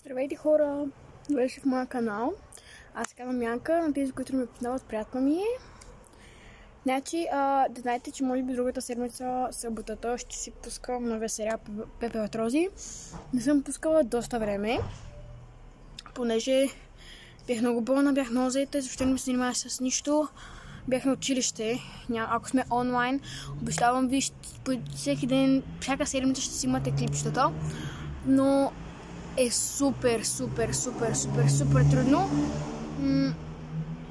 Здравейте хора! Добре в моя канал. Аз се казвам Янка, на тези, които ме познават, приятно ми е. Значи, да знаете, че може би другата седмица, съботата, ще си пускам нова серия Пепе от Рози. Не съм пускала доста време, понеже бях много болна, бях много заета, защото не ми се занимавах с нищо. Бях на училище. Ако сме онлайн, обещавам ви, всеки ден, всяка седмица ще си имате клипчетата. Но е супер трудно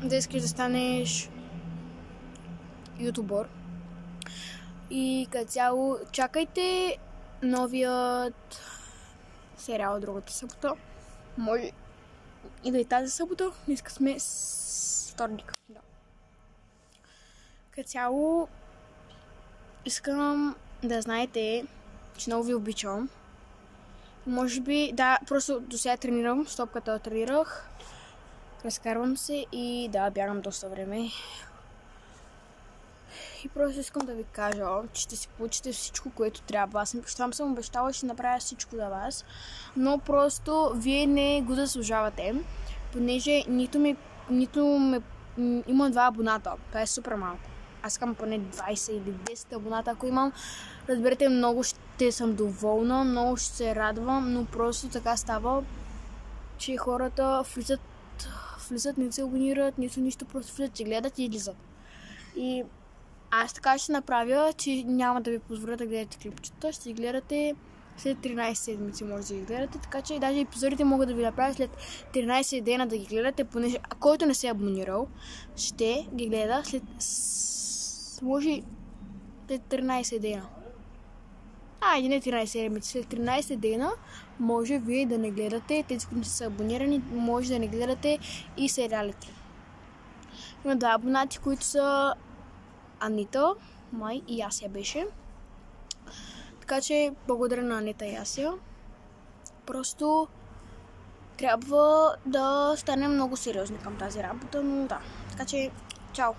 да искаш да станеш ютубър. И като цяло чакайте новият сериал другата събота. Може и да е тази събота. Днеска сме вторник. Да. Като цяло искам да знаете, че много ви обичам. Може би, да, просто до сега тренирам, стопката тренирах, разкарвам се и да, бягам доста време. И просто искам да ви кажа, че ще си получите всичко, което трябва. Аз съм обещала, ще направя всичко за вас, но просто вие не го заслужавате, понеже имам 2 абоната, това е супер малко. Аз искам поне 20 или 10 абоната, ако имам. Разберете, много ще съм доволна, много ще се радвам, но просто така става, че хората влизат, не се абонират, нищо, просто влизат, че гледат и излизат. И аз така ще направя, че няма да ви позволя да гледате клипчета, ще ги гледате след 13 седмици, може да ги гледате, така че даже епизодите могат да ви направя след 13 дена да ги гледате, понеже който не се е абонирал, ще ги гледа след може след 13 дена. Айде, не 13 седмици, след 13 дена може вие да не гледате, тези, които не са абонирани, може да не гледате и сериалите. Има 2 абонати, които са Анита, Май и Ясия беше. Така че благодаря на Анита и Ясия. Просто трябва да станем много сериозни към тази работа, но да. Така че, чао!